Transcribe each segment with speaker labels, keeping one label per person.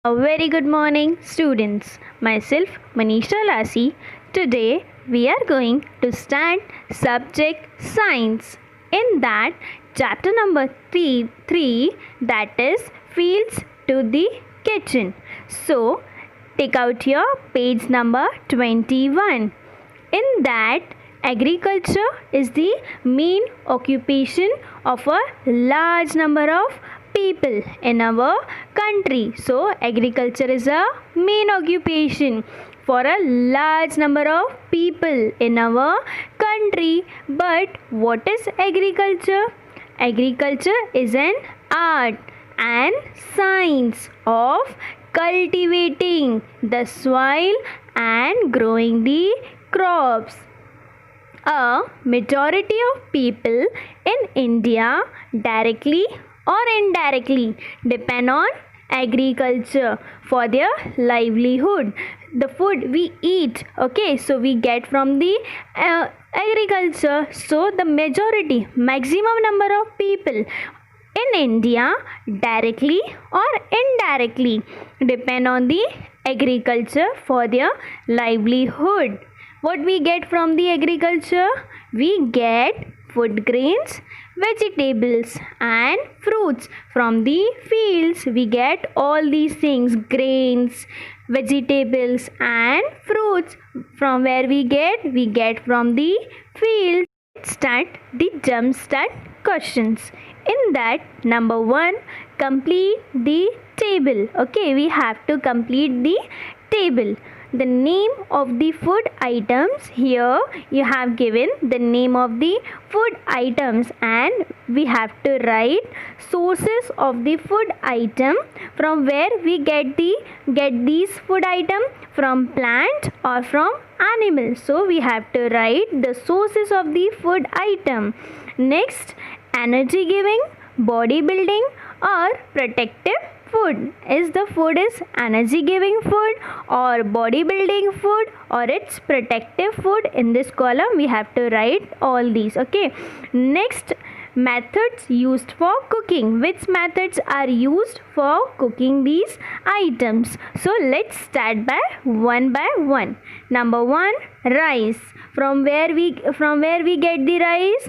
Speaker 1: A very good morning, students. Myself, Manisha Lassi. Today, we are going to start subject science. In that, chapter number 3, that is fields to the kitchen. So, take out your page number 21. In that, agriculture is the main occupation of a large number of people in our country. So, agriculture is a main occupation for a large number of people in our country. But what is agriculture? Agriculture is an art and science of cultivating the soil and growing the crops. A majority of people in India directly or indirectly depend on agriculture for their livelihood. The food we eat, okay, so we get from the agriculture. So the maximum number of people in India directly or indirectly depend on the agriculture for their livelihood. What we get from the agriculture? We get food grains, vegetables and fruits from the fields. We get all these things, grains, vegetables and fruits. From where we get from the fields. Let's start the jump start questions. In that, number 1, complete the table. Okay, we have to complete the table. The name of the food items. Here you have given the name of the food items and we have to write sources of the food item. From where we get these food item, from plant or from animal. So we have to write the sources of the food item. Next, energy giving, bodybuilding or protective food. Is the food is energy giving food or bodybuilding food or it's protective food? In this column we have to write all these. Okay, next, methods used for cooking. Which methods are used for cooking these items? So let's start by one. Number 1, rice. From where we get the rice?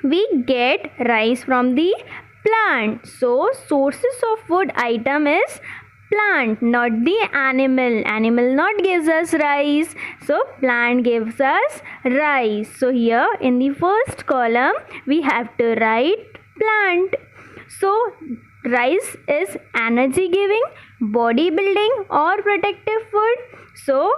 Speaker 1: We get rice from the plant. So sources of food item is plant, not the animal. Animal not gives us rice, so plant gives us rice. So here in the first column we have to write plant. So rice is energy giving, bodybuilding or protective food. So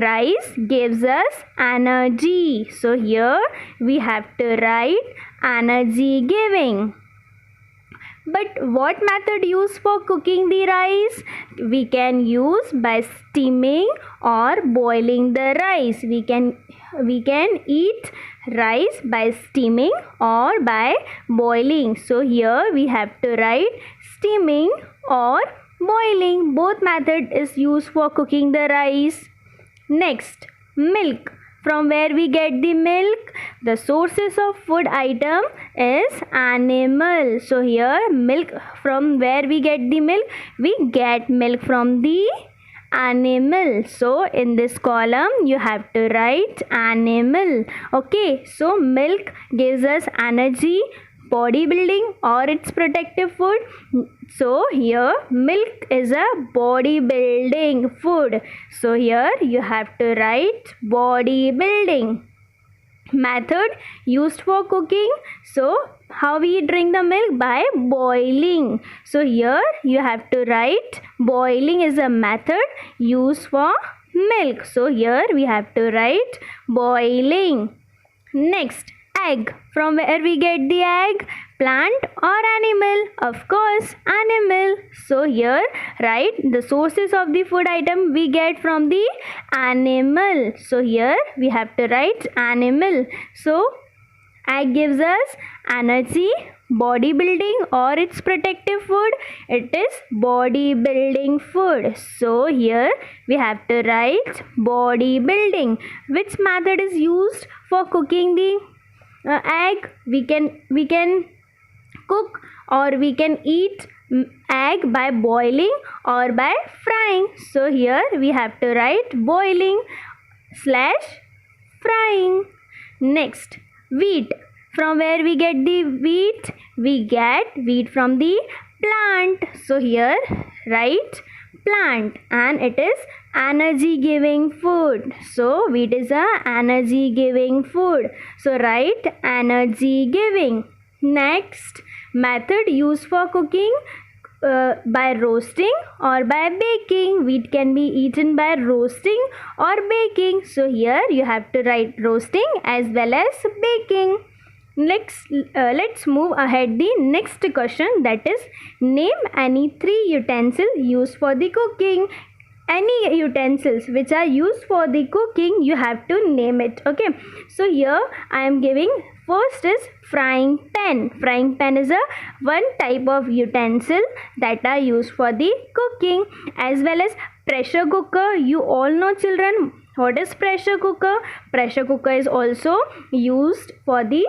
Speaker 1: rice gives us energy. So here we have to write energy giving. But what method used for cooking the rice? We can use by steaming or boiling the rice. We can eat rice by steaming or by boiling. So here we have to write steaming or boiling. Both method is used for cooking the rice. Next, milk. From where we get the milk? The sources of food item is animal. So here milk, from where we get the milk? We get milk from the animal. So in this column you have to write animal. Okay, so milk gives us energy, bodybuilding or it's protective food. So here milk is a bodybuilding food. So here you have to write bodybuilding. Method used for cooking. So how we drink the milk? By boiling. So here you have to write boiling is a method used for milk. So here we have to write boiling. Next, egg. From where we get the egg? Plant or animal? Of course, animal. So here write the sources of the food item we get from the animal. So here we have to write animal. So egg gives us energy, bodybuilding or it's protective food? It is bodybuilding food. So here we have to write bodybuilding. Which method is used for cooking the egg? We can cook or we can eat egg by boiling or by frying. So here we have to write boiling / frying. Next, wheat. From where we get the wheat? We get wheat from the plant. So here write plant, and it is energy giving food. So wheat is a energy giving food. So write energy giving. Next, method used for cooking. By roasting or by baking. Wheat can be eaten by roasting or baking. So here you have to write roasting as well as baking. Next, let's move ahead the next question, that is name any 3 utensils used for the cooking. Any utensils which are used for the cooking, you have to name it. Okay, so here I am giving, first is frying pan. Frying pan is a one type of utensil that are used for the cooking, as well as pressure cooker. You all know, children, what is pressure cooker? Pressure cooker is also used for the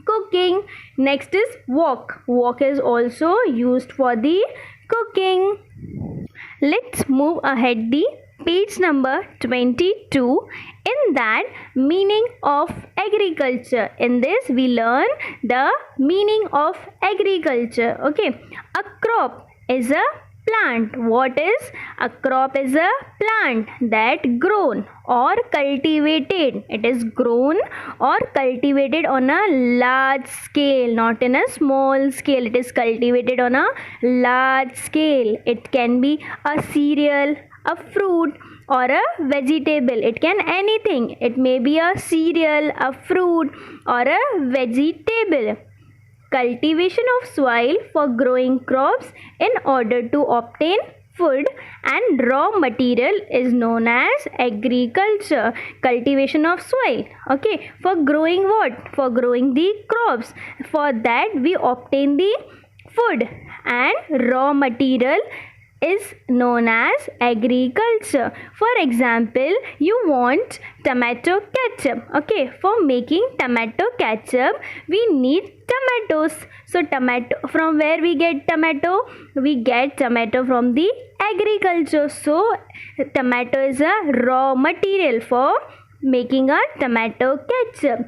Speaker 1: cooking. Next is wok. Wok is also used for the cooking. Let's move ahead the page number 22. In that, meaning of agriculture. In this we learn the meaning of agriculture. Okay, a crop is a plant. What is a crop? Is a plant that grown or cultivated. It is grown or cultivated on a large scale, not in a small scale. It is cultivated on a large scale. It can be a cereal, a fruit, or a vegetable. It can anything. It may be a cereal, a fruit, or a vegetable. Cultivation of soil for growing crops in order to obtain food and raw material is known as agriculture. Cultivation of soil, okay, for growing what? For growing the crops. For that we obtain the food, and raw material is known as agriculture. For example, you want tomato ketchup. Okay, for making tomato ketchup we need tomatoes. So tomato, from where we get tomato? We get tomato from the agriculture. So tomato is a raw material for making a tomato ketchup.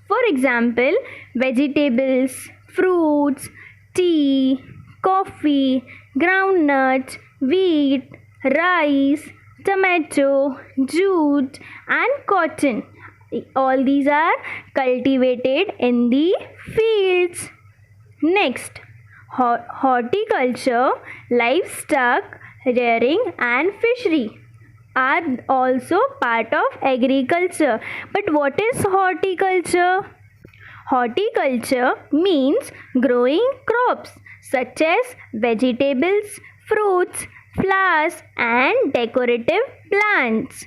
Speaker 1: For example, vegetables, fruits, tea, coffee, groundnut, wheat, rice, tomato, jute, and cotton. All these are cultivated in the fields. Next, horticulture, livestock rearing, and fishery are also part of agriculture. But what is horticulture? Horticulture means growing crops such as vegetables, fruits, flowers, and decorative plants.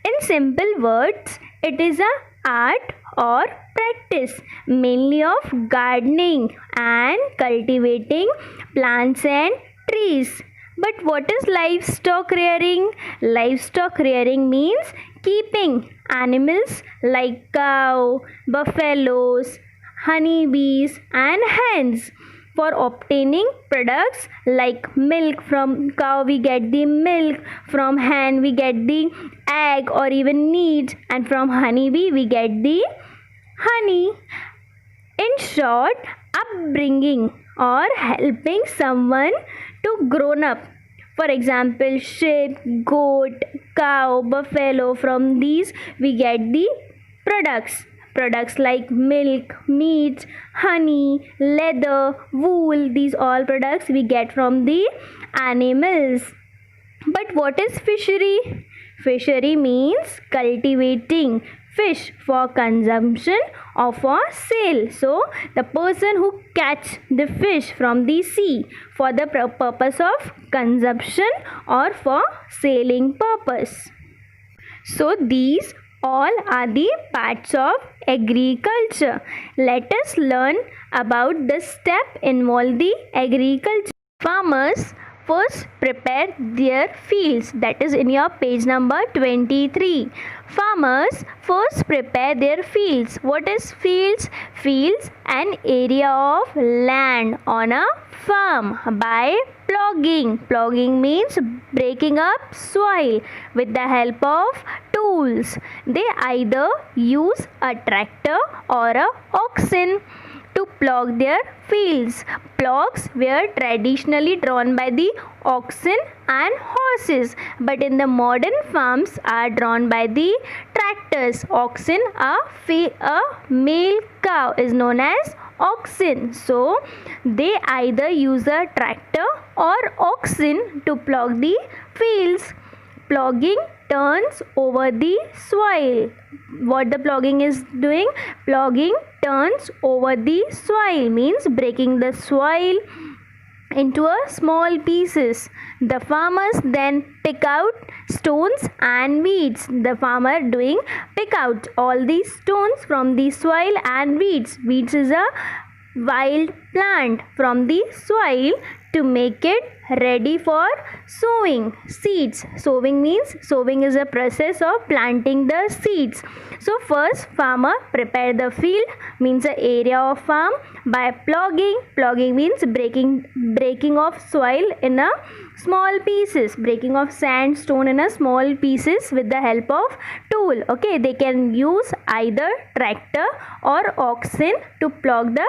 Speaker 1: In simple words, it is an art or practice mainly of gardening and cultivating plants and trees. But what is livestock rearing? Livestock rearing means keeping animals like cow, buffaloes, honeybees, and hens. For obtaining products like milk, from cow we get the milk, from hen we get the egg or even meat, and from honeybee we get the honey. In short, upbringing or helping someone to grown up. For example, sheep, goat, cow, buffalo, from these we get the products. Products like milk, meat, honey, leather, wool, these all products we get from the animals. But what is fishery? Fishery means cultivating fish for consumption or for sale. So the person who catch the fish from the sea for the purpose of consumption or for selling purpose. So these all are the parts of agriculture. Let us learn about the step involved the agriculture. Farmers first prepare their fields. That is in your page number 23. Farmers first prepare their fields. What is fields? Fields, an area of land on a farm by ploughing. Ploughing means breaking up soil with the help of tools. They either use a tractor or a oxen to plough their fields. Ploughs were traditionally drawn by the oxen and horses, but in the modern farms are drawn by the tractors. Oxen, a male cow is known as oxen. So they either use a tractor or oxen to plough the fields. Ploughing turns over the soil. What the ploughing is doing? Ploughing turns over the soil means breaking the soil into a small pieces. The farmers then pick out stones and weeds. The farmer doing pick out all these stones from the soil and weeds. Weeds is a wild plant from the soil to make it ready for sowing seeds. Sowing means sowing is a process of planting the seeds. So first farmer prepare the field means the area of farm by ploughing. Ploughing means breaking of soil in a small pieces, breaking of sandstone in a small pieces with the help of tool. Okay, they can use either tractor or oxen to plough the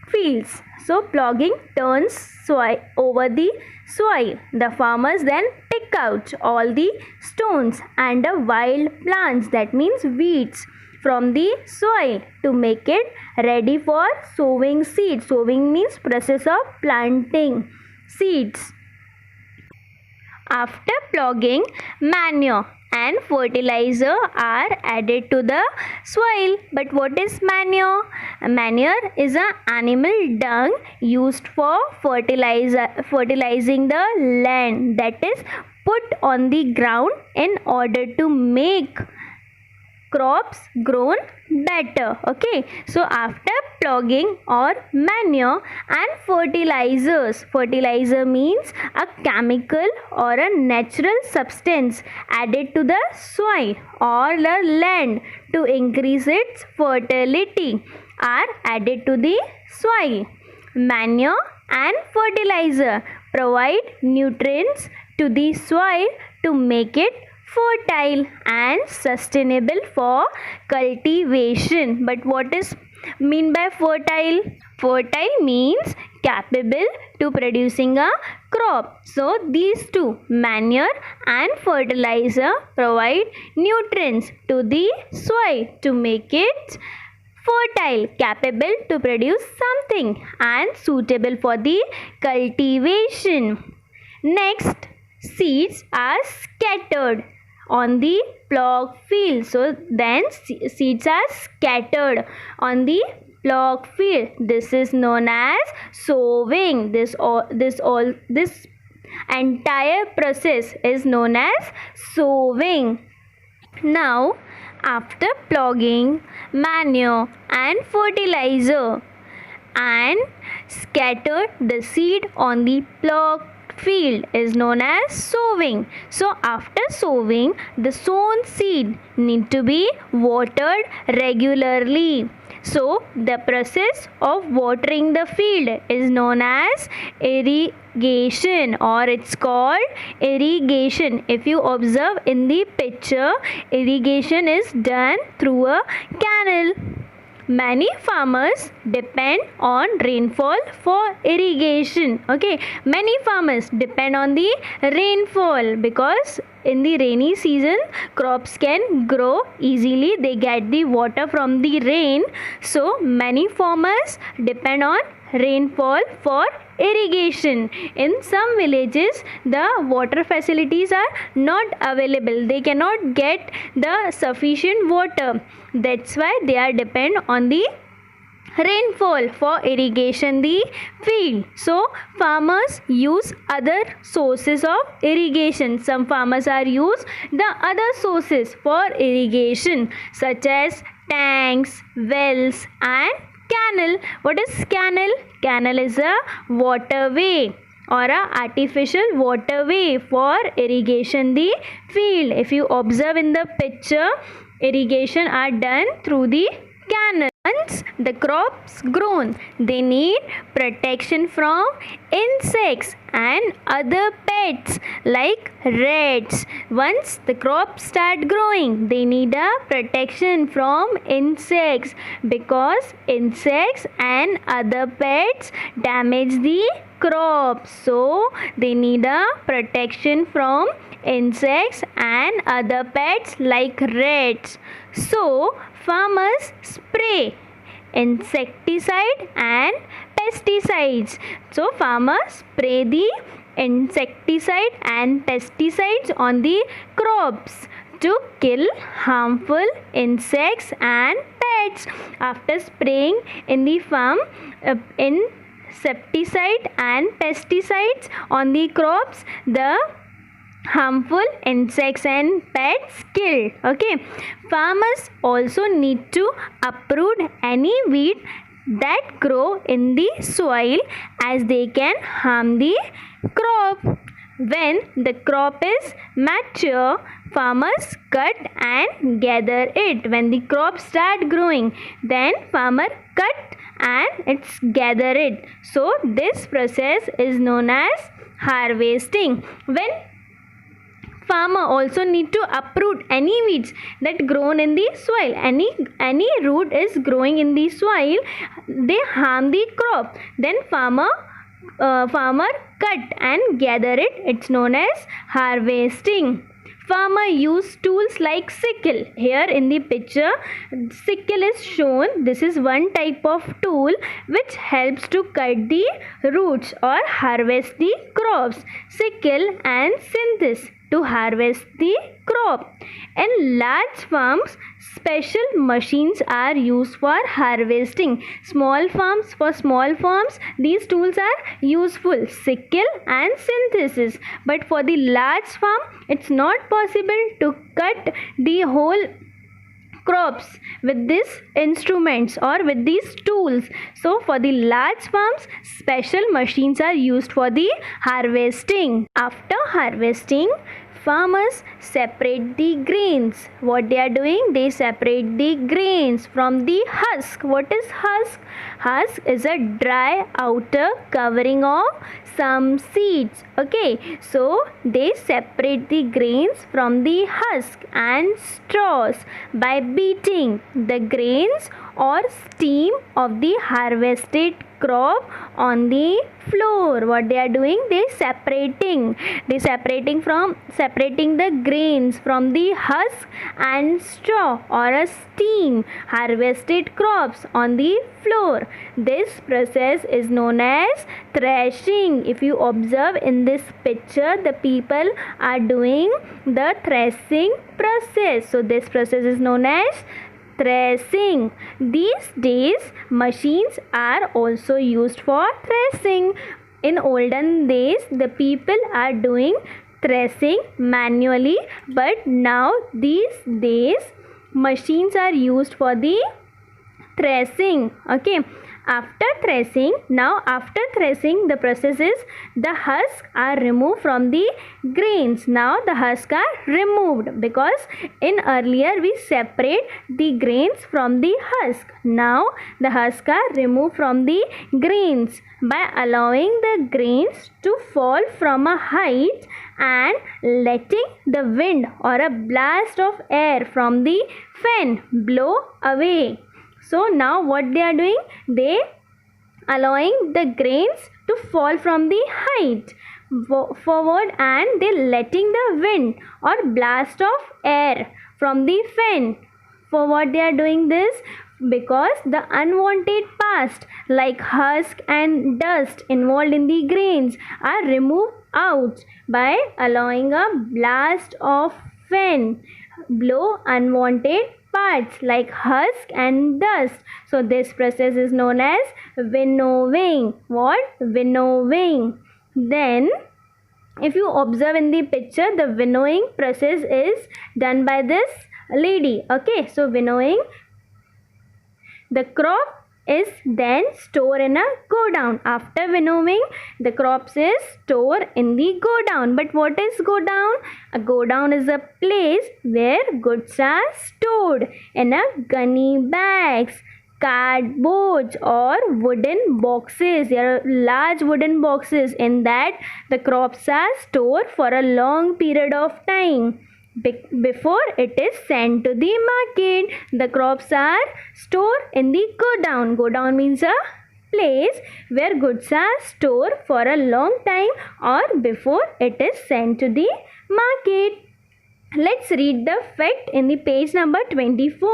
Speaker 1: fields. So ploughing turns soil over the soil. The farmers then pick out all the stones and the wild plants, that means weeds, from the soil to make it ready for sowing seeds. Sowing means process of planting seeds. After ploughing, manure and fertilizer are added to the soil. But what is manure? Manure is an animal dung used for fertilizing the land, that is put on the ground in order to make crops grown better. Okay, so after ploughing or manure and fertilizers, fertilizer means a chemical or a natural substance added to the soil or the land to increase its fertility, are added to the soil. Manure and fertilizer provide nutrients to the soil to make it fertile and sustainable for cultivation. But what is mean by fertile? Fertile means capable to producing a crop. So these two, manure and fertilizer, provide nutrients to the soil to make it fertile, capable to produce something and suitable for the cultivation. Next, seeds are scattered on the plough field. So then seeds are scattered on the plough field. This is known as sowing. This entire process is known as sowing. Now, after ploughing, manure and fertilizer and scattered the seed on the plough field is known as sowing. So after sowing, the sown seed need to be watered regularly. So the process of watering the field is known as irrigation, or it's called irrigation. If you observe in the picture, irrigation is done through a canal. Many farmers depend on rainfall for irrigation. Okay, many farmers depend on the rainfall because in the rainy season crops can grow easily. They get the water from the rain. So many farmers depend on rainfall for irrigation. In some villages, the water facilities are not available. They cannot get the sufficient water. That's why they are depend on the rainfall for irrigation the field. So farmers use other sources of irrigation. Some farmers are use the other sources for irrigation, such as tanks, wells and canal. What is canal? Canal is a waterway or a artificial waterway for irrigation the field. If you observe in the picture, irrigation are done through the canal. Once the crops grown, they need protection from insects and other pests like rats. Once the crops start growing, they need a protection from insects because insects and other pests damage the crops. So they need a protection from insects and other pests like rats. So farmers spray insecticide and pesticides. So farmers spray the insecticide and pesticides on the crops to kill harmful insects and pests. After spraying in the farm insecticide and pesticides on the crops, the harmful insects and pests killed. Okay, farmers also need to uproot any weed that grow in the soil as they can harm the crop. When the crop is mature, farmers cut and gather it. When the crop start growing, then farmer cut and it's gather it. So this process is known as harvesting. When farmer also need to uproot any weeds that grown in the soil. Any root is growing in the soil, they harm the crop. Then farmer cut and gather it. It's known as harvesting. Farmer use tools like sickle. Here in the picture, sickle is shown. This is one type of tool which helps to cut the roots or harvest the crops. Sickle and synthesis to harvest the crop. In large farms, special machines are used for harvesting. For small farms, these tools are useful, sickle and synthesis. But for the large farm, it's not possible to cut the whole crops with these instruments or with these tools. So for the large farms, special machines are used for the harvesting. After harvesting, farmers separate the grains. What they are doing? They separate the grains from the husk. What is husk? Husk is a dry outer covering of some seeds. Okay, so they separate the grains from the husk and straws by beating the grains or steam of the harvested crop on the floor. What they are doing? They separating the grains from the husk and straw or a steam harvested crops on the floor. This process is known as threshing. If you observe in this picture, the people are doing the threshing process. So this process is known as threshing. These days, machines are also used for threshing. In olden days, the people are doing threshing manually, but now these days, machines are used for the threshing. Okay, after threshing, the process is the husks are removed from the grains. Now the husks are removed because in earlier we separate the grains from the husk. Now the husks are removed from the grains by allowing the grains to fall from a height and letting the wind or a blast of air from the fan blow away. So now what they are doing? They allowing the grains to fall from the height forward and they letting the wind or blast of air from the fan. For what they are doing this? Because the unwanted parts like husk and dust involved in the grains are removed out by allowing a blast of fan blow unwanted parts like husk and dust. So this process is known as winnowing. What? Winnowing. Then if you observe in the picture, the winnowing process is done by this lady. Okay, so winnowing, the crop is then stored in a godown. After winnowing, the crops is stored in the godown. But what is godown? A godown is a place where goods are stored in a gunny bags, cardboards or wooden boxes. There are large wooden boxes. In that the crops are stored for a long period of time. Before it is sent to the market, the crops are stored in the godown. Godown means a place where goods are stored for a long time or before it is sent to the market. Let's read the fact in the page number 24.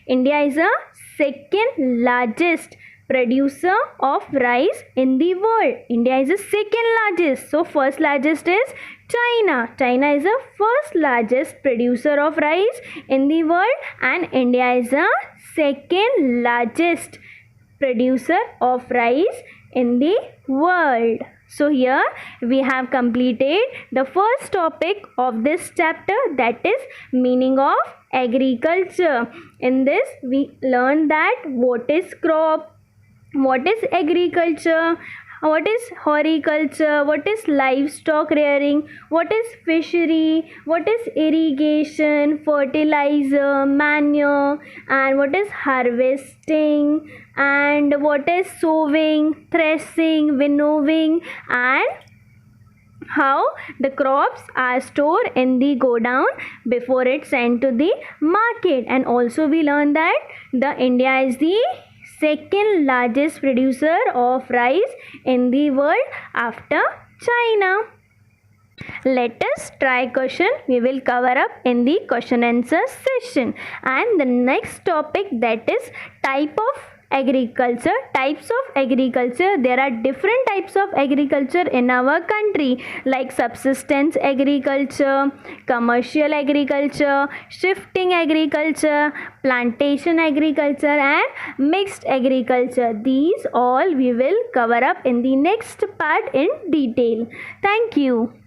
Speaker 1: India is a second largest producer of rice in the world. India is the second largest. So first largest is China. China is the first largest producer of rice in the world and India is the second largest producer of rice in the world. So here we have completed the first topic of this chapter, that is meaning of agriculture. In this we learned that what is crop, what is agriculture, what is horticulture, what is livestock rearing, what is fishery, what is irrigation, fertilizer, manure, and what is harvesting, and what is sowing, threshing, winnowing, and how the crops are stored in the godown before it's sent to the market. And also we learned that the India is the second largest producer of rice in the world after China. Let us try question we will cover up in the question answer session. And the next topic, that is type of agriculture. Types of agriculture. There are different types of agriculture in our country, like subsistence agriculture, commercial agriculture, shifting agriculture, plantation agriculture, and mixed agriculture. These all we will cover up in the next part in detail. Thank you.